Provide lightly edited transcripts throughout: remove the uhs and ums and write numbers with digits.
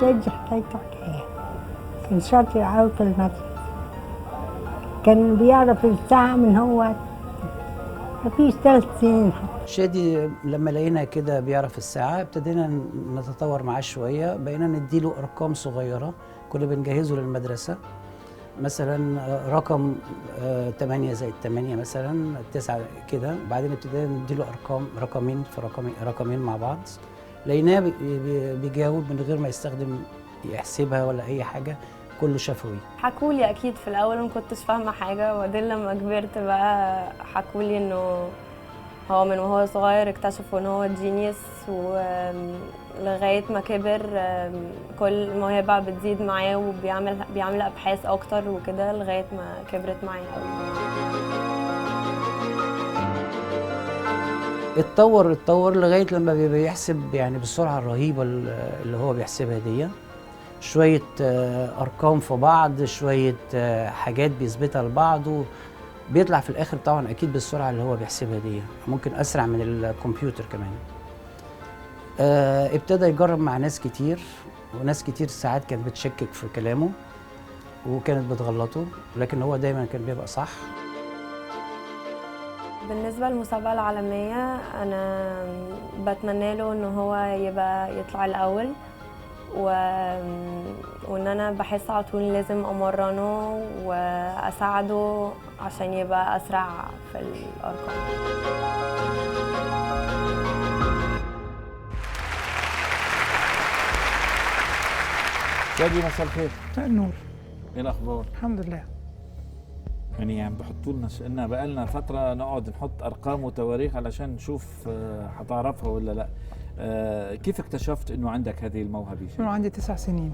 شادي حكايته حكاية، كان شاطر أوي في المدرسة، كان بيعرف الساعة من هو مفيش 3 سنين حتى. شادي لما لقينا كده بيعرف الساعة ابتدينا نتطور معاه شوية، بقينا نديله أرقام صغيرة كنا بنجهزه للمدرسة، مثلا رقم 8 زائد 8 مثلا 9 كده، بعدين ابتدينا نديله أرقام رقمين في رقمين مع بعض، لقيناه بيجاوب من غير ما يستخدم يحسبها ولا أي حاجة، كله شفوي. حكولي اكيد في الاول ما كنتش فاهمه حاجه، وبعدين لما كبرت بقى حكولي انه هو من وهو صغير اكتشفوا ان هو جينيوس، ولغايه ما كبر كل موهبه بتزيد معاه وبيعمل ابحاث اكتر وكده لغايه ما كبرت معاه قوي. اتطور لغايه لما بيحسب يعني بالسرعه الرهيبه اللي هو بيحسبها دي، شويه ارقام في بعض، شويه حاجات بيثبتها لبعضه، بيطلع في الاخر طبعا اكيد بالسرعه اللي هو بيحسبها دي، ممكن اسرع من الكمبيوتر كمان. ابتدى يجرب مع ناس كتير، وناس كتير ساعات كانت بتشكك في كلامه وكانت بتغلطه، لكن هو دايما كان بيبقى صح. بالنسبة للمسابقة العالمية أنا بتمنى له إن هو يطلع الأول، وإن أنا بحس على طول لازم أمرنه وأساعده عشان يبقى أسرع في الأرقام. شادي مساء الخير. مساء النور. ايه الاخبار؟ الحمد لله. يعني عم بحطوا لنا قلنا بقى لنا فتره نقعد نحط ارقام وتواريخ علشان نشوف هتعرفها ولا لا. كيف اكتشفت انه عندك هذه الموهبه؟ أنا عندي 9 سنين.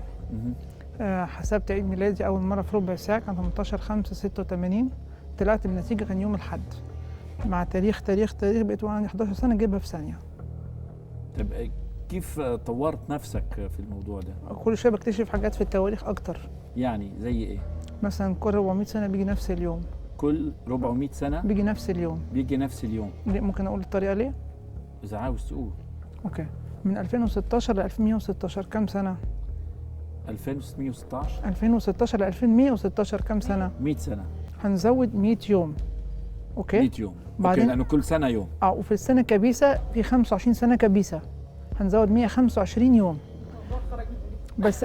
حسبت عيد ميلادي اول مره في ربع ساعه، كان 18/5/86. طلعت بالنتيجه كان يوم الاحد، مع تاريخ بقيت وانا عندي 11 سنه جايبها في ثانيه. طب كيف طورت نفسك في الموضوع ده؟ كل شويه بكتشف حاجات في التواريخ اكتر. يعني زي ايه؟ مثلا كل 400 سنه بيجي نفس اليوم. كل 400 سنه بيجي نفس اليوم. بيجي نفس اليوم. ممكن اقول الطريقه ليه؟ اذا عاوز تقول. اوكي. من 2016 ل 2116 كم سنه؟ 2616. 2016 ل 2116 كم سنه؟ 100 سنه. هنزود 100 يوم. اوكي. 100 يوم. بعدين لانه كل سنه يوم. وفي السنه كبيسه في 25 سنه كبيسه، هنزود 125 يوم. بس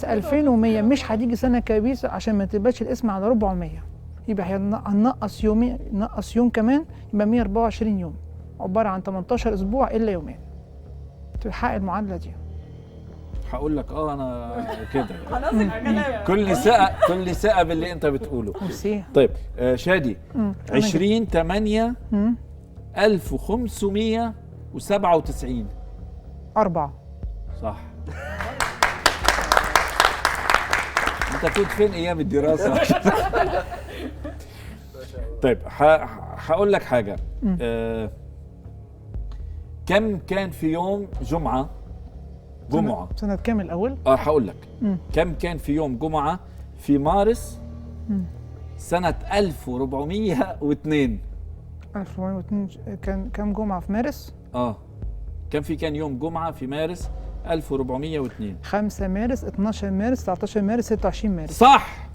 2100 مش هتيجي سنه كبيسه عشان ما تبقاش الاسم على 400، يبقى هننقص يومين، نقص يوم كمان، يبقى 124 يوم، عباره عن 18 اسبوع الا يومين. تحقق المعادله دي. هقول لك انا كده كل ثقه باللي انت بتقوله. ميرسي. طيب شادي 20/8/1597. 4. صح. انت كنت فين ايام الدراسه؟ طيب هقول لك حاجه. كم كان في يوم جمعه سنة كام الأول؟ هقول لك. كم كان في يوم جمعة في مارس سنة 1402؟ 1402 كان كم جمعة في مارس؟ كان يوم جمعة في مارس 1402؟ 5 مارس، 12 مارس، 19 مارس، 26 مارس. صح.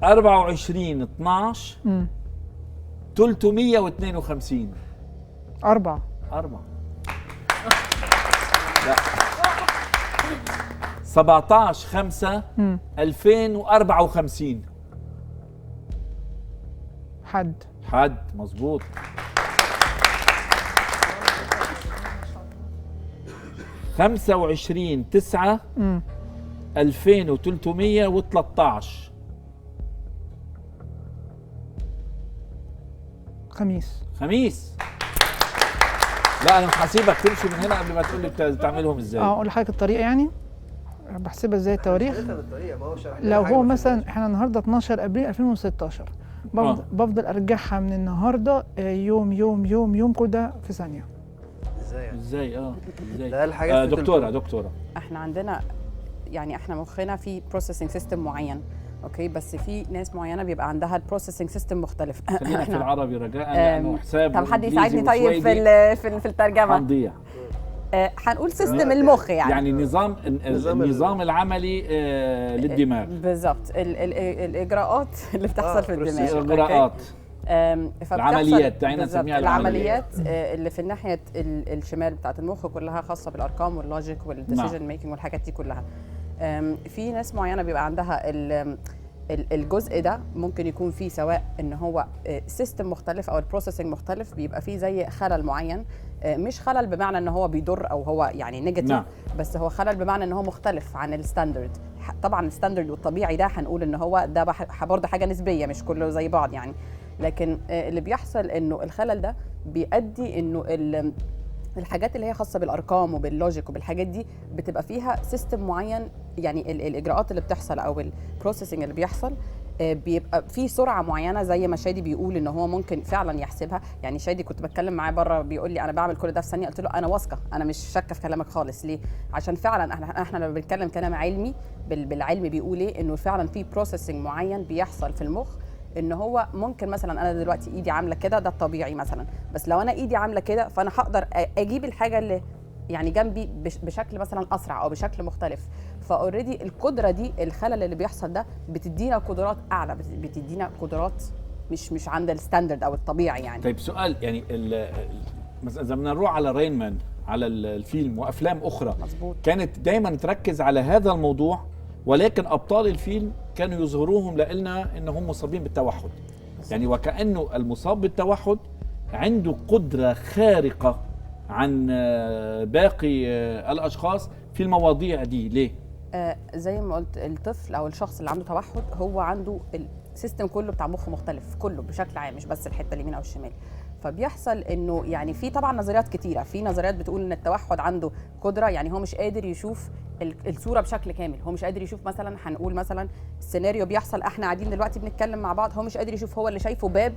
24/12 352. 4. لا. 17/5/2054. حد مظبوط. 25/9/2313. خميس. لا انا مش هسيبك تمشي من هنا قبل ما تقول لي بتعملهم ازاي. اقول لحضرتك الطريقه، يعني بحسبها ازاي التواريخ. لو هو مثلا احنا النهارده 12 ابريل 2016، بفضل ارجعها من النهارده يوم يوم يوم يوم، كل ده في ثانيه. ازاي ده الحاجات دكتوره احنا عندنا يعني احنا مخنا في بروسيسنج سيستم معين، اوكي، بس في ناس معينه بيبقى عندها البروسيسنج سيستم مختلف. خلينا في العربي رجاء لانه حساب طب حد وإنجليزي يساعدني طيب في الترجمه؟ هنضيع. هنقول سيستم المخ يعني النظام العملي للدماغ. بالظبط، الاجراءات اللي بتحصل في الدماغ. الاجراءات، العمليات، دعينا نسميها العمليات اللي في الناحيه الشمال بتاعه المخ كلها خاصه بالارقام واللوجيك والديسيجن ميكنج والحاجات دي كلها. في ناس معينه بيبقى عندها الجزء ده ممكن يكون فيه سواء ان هو سيستم مختلف او البروسيسنج مختلف، بيبقى فيه زي خلل معين. مش خلل بمعنى ان هو بيضر او هو يعني نيجاتيف، بس هو خلل بمعنى ان هو مختلف عن الستاندرد. طبعا الستاندرد والطبيعي ده هنقول ان هو ده برضه حاجه نسبيه، مش كله زي بعض يعني. لكن اللي بيحصل انه الخلل ده بيؤدي انه الحاجات اللي هي خاصه بالارقام وباللوجيك وبالحاجات دي بتبقى فيها سيستم معين. يعني الاجراءات اللي بتحصل او البروسيسنج اللي بيحصل بيبقى في سرعه معينه، زي ما شادي بيقول ان هو ممكن فعلا يحسبها. يعني شادي كنت بتكلم معاه بره بيقول لي انا بعمل كل ده في ثانيه، قلت له انا واثقه، انا مش شاكه في كلامك خالص. ليه؟ عشان فعلا احنا لما بنتكلم كلام علمي بالعلم بيقول ايه، انه فعلا في بروسيسنج معين بيحصل في المخ. ان هو ممكن مثلا انا دلوقتي ايدي عامله كده، ده الطبيعي مثلا، بس لو انا ايدي عامله كده فانا هقدر اجيب الحاجه اللي يعني جنبي بشكل مثلا اسرع او بشكل مختلف. فاوريدي القدره دي، الخلل اللي بيحصل ده بتدينا قدرات اعلى، بتدينا قدرات مش عند الستاندرد او الطبيعي يعني. طيب سؤال، يعني مثلا اذا بدنا نروح على رين مان، على الفيلم وافلام اخرى، مظبوط، كانت دائما تركز على هذا الموضوع، ولكن ابطال الفيلم كانوا يظهروهم لنا انهم مصابين بالتوحد. يعني وكانه المصاب بالتوحد عنده قدره خارقه عن باقي الاشخاص في المواضيع دي. ليه؟ زي ما قلت، الطفل او الشخص اللي عنده توحد هو عنده السيستم كله بتاع مخه مختلف، كله بشكل عام، مش بس الحته اليمين او الشمال. فبيحصل انه يعني في طبعا نظريات كتيره، في نظريات بتقول ان التوحد عنده قدره، يعني هو مش قادر يشوف الصوره بشكل كامل. هو مش قادر يشوف مثلا، هنقول مثلا السيناريو بيحصل، احنا قاعدين دلوقتي بنتكلم مع بعض، هو مش قادر يشوف، هو اللي شايفه باب،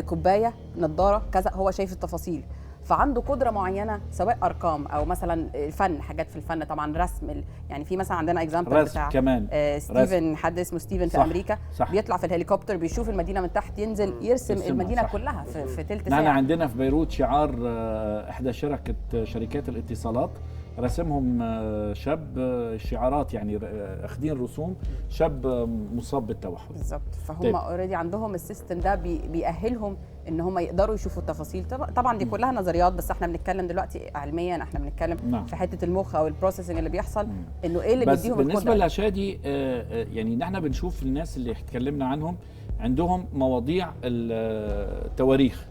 كوبايه، نظاره، كذا، هو شايف التفاصيل. فعنده قدره معينه، سواء ارقام او مثلا الفن، حاجات في الفن طبعا، رسم. يعني في مثلا عندنا اكزامبل بتاع كمان ستيفن، حد اسمه ستيفن في امريكا، صح. بيطلع في الهليكوبتر بيشوف المدينه من تحت، ينزل يرسم المدينه صح. كلها في ثلث ساعه. نحن عندنا في بيروت شعار احدى شركات الاتصالات رسمهم شاب، شعارات يعني اخذين رسوم شاب مصاب بالتوحد. بالظبط. فهم اوريدي عندهم السيستم ده بيأهلهم ان هم يقدروا يشوفوا التفاصيل. طبعا دي كلها نظريات، بس احنا بنتكلم دلوقتي علميا، احنا بنتكلم في حته المخ او البروسيسنج اللي بيحصل، انه ايه اللي بيديهم القدره. بس بالنسبه لشادي، يعني نحن بنشوف الناس اللي اتكلمنا عنهم عندهم مواضيع التواريخ.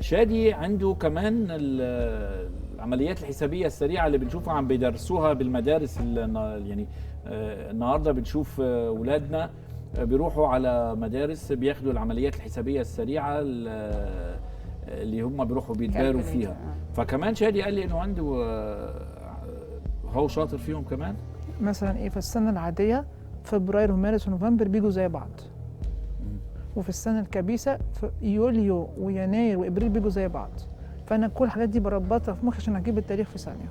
شادي عنده كمان العمليات الحسابيه السريعه اللي بنشوفها عم بيدرسوها بالمدارس. يعني النهارده بنشوف اولادنا بيروحوا على مدارس بياخدوا العمليات الحسابيه السريعه اللي هم بيروحوا بيتباروا فيها. فكمان شادي قال لي انه عنده هو شاطر فيهم كمان. مثلا ايه، في السنه العاديه فبراير ومارس ونوفمبر بيجوا زي بعض، وفي السنه الكبيسه في يوليو ويناير وابريل بيجوا زي بعض. فانا كل الحاجات دي بربطها في مخي عشان اجيب التاريخ في ثانيه.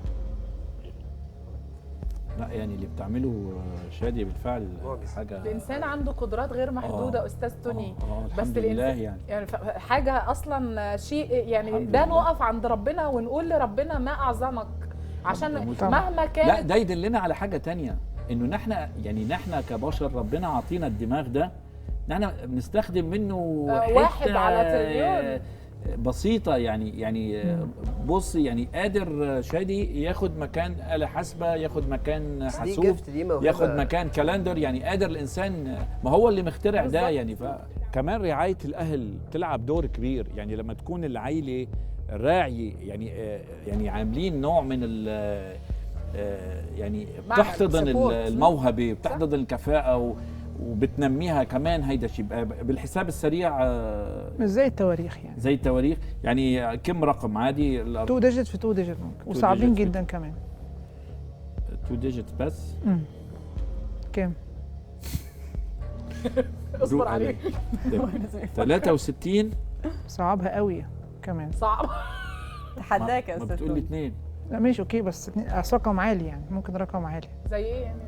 لا يعني اللي بتعمله شادي بالفعل حاجه. الانسان عنده قدرات غير محدوده استاذ توني. بس الانسان يعني حاجه اصلا شيء يعني ده نقف عند ربنا ونقول لربنا ما اعظمك، عشان مهما كان. لا ده يدلنا على حاجه تانية، انه نحن كبشر ربنا عطينا الدماغ ده، نحن بنستخدم منه واحد على تريليون بسيطة. يعني بص، يعني قادر شادي ياخد مكان آلة حاسبة، ياخد مكان حاسوب، ياخد مكان كالندر. يعني قادر الإنسان، ما هو اللي مخترع ده يعني. كمان رعاية الأهل تلعب دور كبير. يعني لما تكون العائلة راعي، يعني عاملين نوع من يعني بتحتضن الموهبة، بتحتضن الكفاءة وبتنميها كمان. هيدا شيء بالحساب السريع مش زي التواريخ يعني. زي التواريخ يعني كم رقم عادي؟ 2 ديجيت في 2 ديجيت ممكن، وصعبين جدا كمان. 2 ديجيت بس. كم؟ اصبر عليك. 63 صعبها قوي كمان. صعب. تحداك يا استاذ. استاذ. بتقول لي 2. لا ماشي اوكي، بس رقم عالي يعني، ممكن رقم عالي. زي ايه يعني؟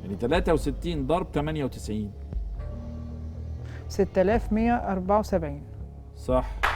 يعني 63 ضرب 98 6174. صح.